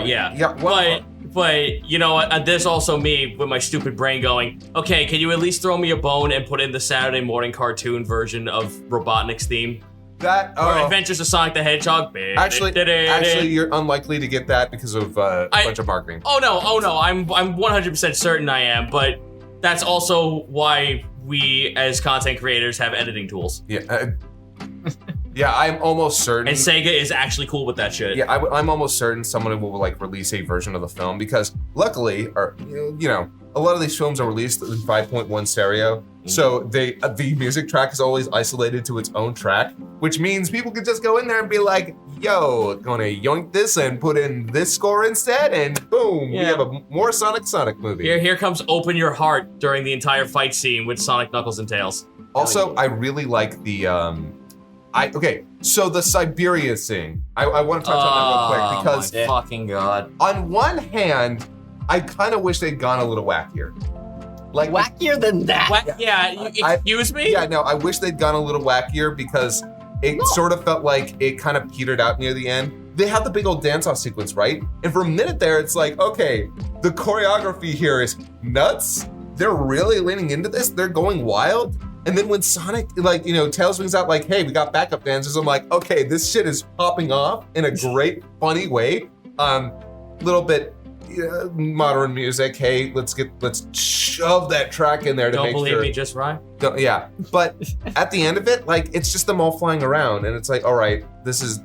Yeah. But you know, there's also me with my stupid brain going, okay, can you at least throw me a bone and put in the Saturday morning cartoon version of Robotnik's theme? Or Adventures of Sonic the Hedgehog. Actually, you're unlikely to get that because of a bunch of marketing. Oh no, I'm 100% certain I am, but that's also why we as content creators have editing tools. Yeah. Yeah, I'm almost certain. And SEGA is actually cool with that shit. Yeah, I'm almost certain someone will like release a version of the film because luckily, or you know, a lot of these films are released in 5.1 stereo, so the music track is always isolated to its own track, which means people can just go in there and be like, "Yo, gonna yoink this and put in this score instead," and boom, we have a more Sonic movie. Here comes Open Your Heart during the entire fight scene with Sonic, Knuckles, and Tails. Also, I really like the so the Siberia Scene. I want to touch on that real quick because my fucking god. On one hand, I kind of wish they'd gone a little wackier. Like wackier than that. Excuse me? Yeah, no, I wish they'd gone a little wackier because it sort of felt like it kind of petered out near the end. They have the big old dance-off sequence, right? And for a minute there, it's like, okay, the choreography here is nuts. They're really leaning into this. They're going wild. And then when Sonic, like, you know, Tails swings out like, hey, we got backup dancers. I'm like, okay, this shit is popping off in a great, funny way. Little bit modern music. Hey, let's shove that track in there to make sure. Don't believe me, just right. Yeah, but at the end of it, like, it's just them all flying around, and it's like, all right,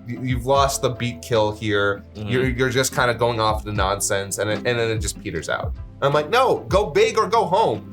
you've lost the beat kill here. Mm-hmm. You're just kind of going off the nonsense, and then it just peters out. I'm like, no, go big or go home.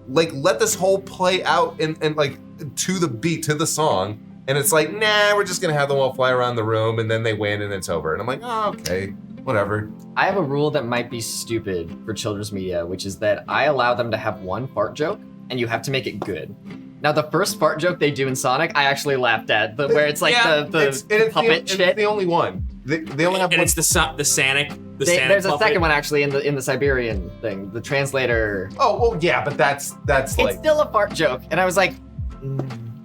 Like let this whole play out and like to the beat, to the song. And it's like, nah, we're just gonna have them all fly around the room and then they win and it's over. And I'm like, oh, okay, whatever. I have a rule that might be stupid for children's media, which is that I allow them to have one fart joke and you have to make it good. Now the first fart joke they do in Sonic, I actually laughed at, where it's like the puppet shit. It's the only one. They only have one. And it's the Sonic. There's a second one actually in the Siberian thing, the translator. Oh well, yeah, but that's it's like still a fart joke, and I was like,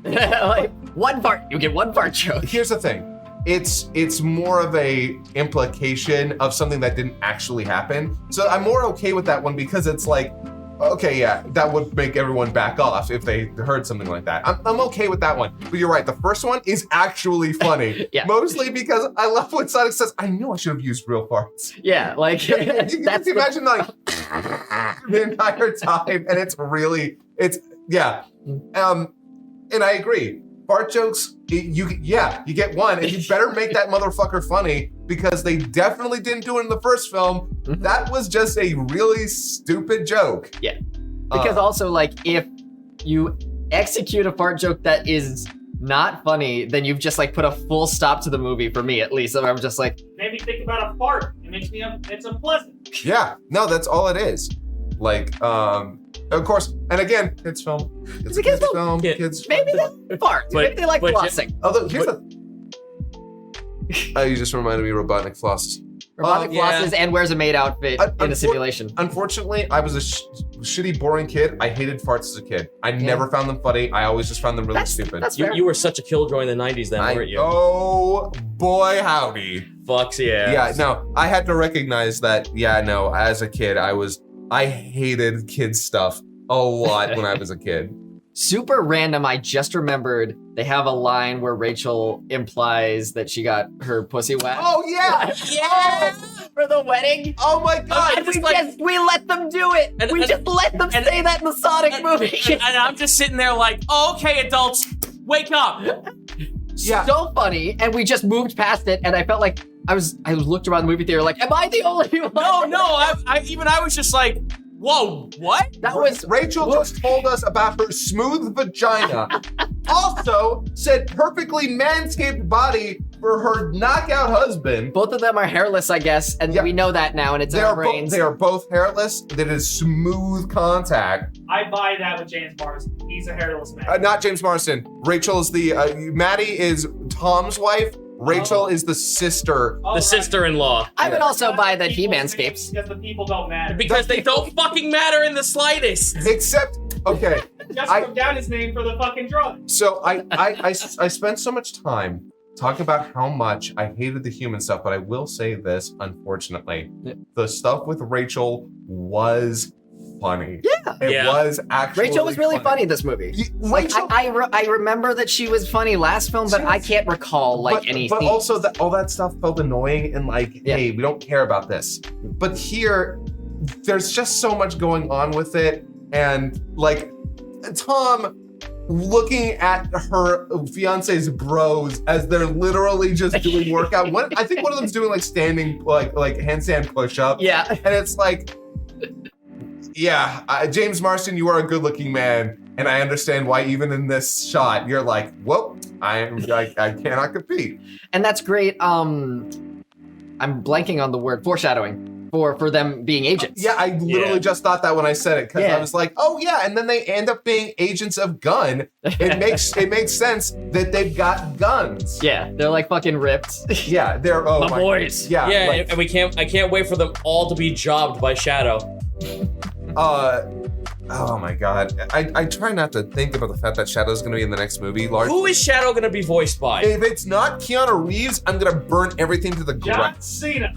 Like, one fart, you get one fart joke. Here's the thing. It's more of a implication of something that didn't actually happen. So I'm more okay with that one because it's like, okay, yeah, that would make everyone back off if they heard something like that. I'm okay with that one. But you're right, the first one is actually funny. Yeah. Mostly because I love when Sonic says, I knew I should have used real farts. Yeah, like You that's can imagine like the entire time, and yeah. And I agree. Fart jokes, you get one, and you better make that motherfucker funny because they definitely didn't do it in the first film. Mhm. That was just a really stupid joke. Yeah. Because also, like, if you execute a fart joke that is not funny, then you've just like put a full stop to the movie for me, at least. So I'm just like, Made me think about a fart. It makes me it's unpleasant. Yeah, no, that's all it is. Like, of course, and again, kids film. It's a kids film. Yeah. Kids. maybe they fart. Maybe they like flossing. Although here's you just reminded me of Robotnik flosses. Robotic yeah. flosses and wears a maid outfit in a simulation. Unfortunately, I was a shitty, boring kid. I hated farts as a kid. I never found them funny. I always just found them really stupid. That's fair. You were such a killjoy in the 90s then, weren't you? Oh boy, howdy. Fucks yeah. Yeah, no, I had to recognize that. Yeah, no, as a kid, I hated kids stuff a lot when I was a kid. Super random. I just remembered they have a line where Rachel implies that she got her pussy wet. Oh yeah, yeah, for the wedding. Oh my god. And we let them do it. We just let them say that in the Sonic movie. And I'm just sitting there like, oh, okay, adults, wake up. Yeah. So funny, and we just moved past it, and I felt like I looked around the movie theater like, am I the only one? No, I was just like, whoa, what? That was Rachel just told us about her smooth vagina. Also said perfectly manscaped body for her knockout husband. both of them are hairless, I guess, and Yeah. we know that now, and it's in our brains. They are both hairless. That is smooth contact. I buy that with James Marsden. He's a hairless man. Not James Marsden. Rachel is the Maddie is Tom's wife. Rachel is the sister. Oh, The right. sister-in-law. I would also buy that he People's manscapes. names Because the people don't matter. Because they don't fucking matter in the slightest. Except, okay. Just I- wrote down his name for the fucking drug. So I spent so much time talking about how much I hated the human stuff, but I will say this, unfortunately. Yeah. The stuff with Rachel was funny. Yeah. It Yeah. was actually Rachel was really funny this movie. Like, Rachel, I remember that she was funny last film, but I can't recall like any but themes. also all that stuff felt annoying and like, Yeah. hey, we don't care about this. But here, there's just so much going on with it, and like Tom looking at her fiance's bros as they're literally just doing workout. I think one of them's doing like standing like handstand push-up. Yeah. And it's like, yeah, James Marsden, you are a good-looking man, and I understand why even in this shot you're like, well, I cannot compete. And that's great. I'm blanking on the word foreshadowing for them being agents. Yeah, I literally just thought that when I said it because Yeah. I was like, oh yeah, and then they end up being agents of gun. It makes sense that they've got guns. Yeah, they're like fucking ripped. Yeah, they're My boys. Yeah, Yeah, like, and I can't wait for them all to be jobbed by Shadow. oh my god, I try not to think about the fact that Shadow's gonna be in the next movie. Who is Shadow gonna be voiced by? If it's not Keanu Reeves, I'm gonna burn everything to the John ground. Cena.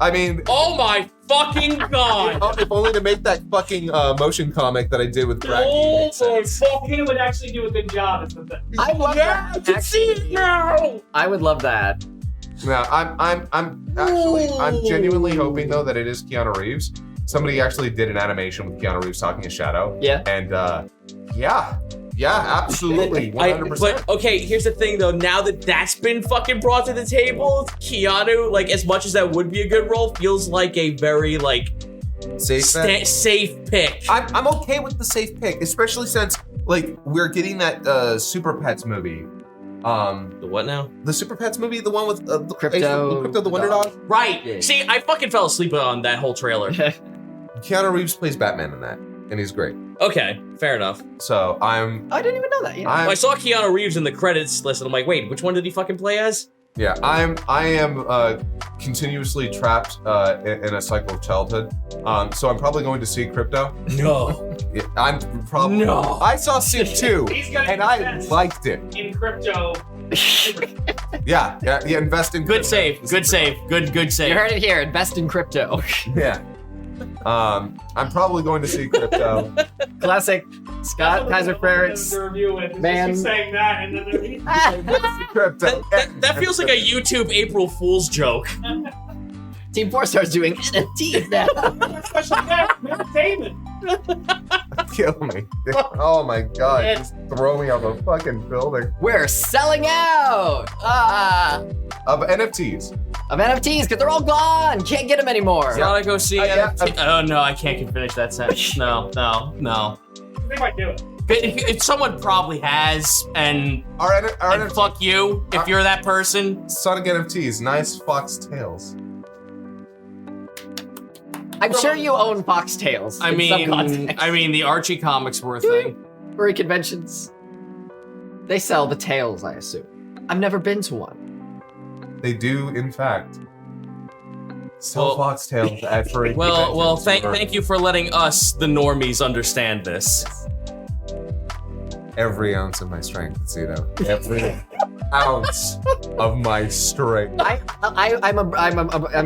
I mean, Oh my fucking god! if only to make that fucking motion comic that I did with Brad. Oh my Cena fucking would actually do a good job as the thing. I love yeah! I that. can see it now. I would love that. No, I'm genuinely hoping though that it is Keanu Reeves. Somebody actually did an animation with Keanu Reeves talking as Shadow. Yeah. And yeah, absolutely, 100%. But okay, here's the thing though. Now that that's been fucking brought to the table, Keanu, like as much as that would be a good role, feels like a very like safe pick. I'm okay with the safe pick, especially since like we're getting that Super Pets movie. The what now? The Super Pets movie, the one with the Crypto the Wonder Dog. Right. Yeah. See, I fucking fell asleep on that whole trailer. Keanu Reeves plays Batman in that, and he's great. Okay, fair enough. So I'm I didn't even know that. Yeah. Well, I saw Keanu Reeves in the credits list, and I'm like, wait, which one did he fucking play as? Yeah, I am continuously trapped in a cycle of childhood. So I'm probably going to see Crypto. No. Yeah, I'm probably. No. I saw Sig 2, He's gonna and I invest liked it. in crypto. Yeah, invest in Good crypto. save. Good save. Good You save. heard it here. Invest in crypto. Yeah. I'm probably going to see Crypto. Classic Scott Kaiser Ferretz. Man. Man. Saying that, and then they're Crypto. That feels like a YouTube April Fool's joke. Team 4 starts doing NFTs now. special guest, entertainment. Kill me. Oh my god. Just throw me off a fucking building. We're selling out Of NFTs. of NFTs because they're all gone. Can't get them anymore. Gotta go see Yeah, NFT. Oh no, I can't finish that sentence. No. They might do it. If someone probably has, and Our NFT, fuck you if you're that person. Sonic NFTs. Nice fox tails. I'm sure you own foxtails. I in some mean, context. the Archie comics were a thing. Furry conventions. They sell the tails, I assume. I've never been to one. They do, in fact, sell Well- fox tails at furry Well, conventions. thank you for letting us, the normies, understand this. Every ounce of my strength, Zito. Every ounce of my strength. I'm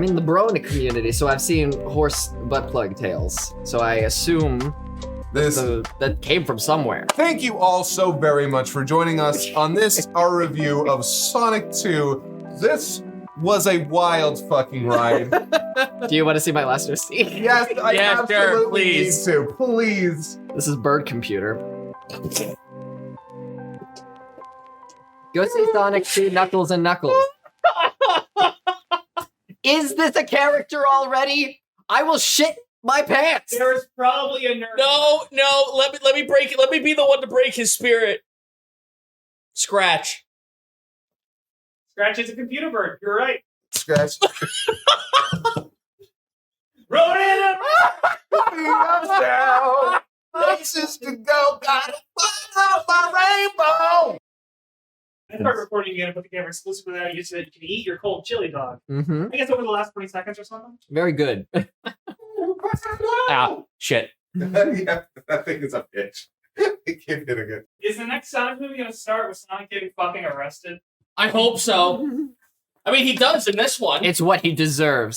in the Brona community, so I've seen horse butt plug tails. So I assume that came from somewhere. Thank you all so very much for joining us on this, our review of Sonic 2. This was a wild fucking ride. Do you want to see my last receipt? Yes, I Yeah, sure, absolutely please. need to. Please. This is Bird Computer. Go see Sonic 2 Knuckles and Knuckles. Is this a character already? I will shit my pants. There's probably a nerd. No, let me break it. Let me be the one to break his spirit. Scratch. Scratch is a computer bird. You're right. Scratch. Roll it up. Places to go, gotta find out my rainbow. I started recording again and put the camera exclusively out. You said you can eat your cold chili dog. Mm-hmm. I guess over the last 20 seconds or something. Very good. Ow. Shit. Yeah, that thing is a bitch. It keep hitting it. Is the next Sonic movie going to start with Sonic getting fucking arrested? I hope so. I mean, he does in this one. It's what he deserves.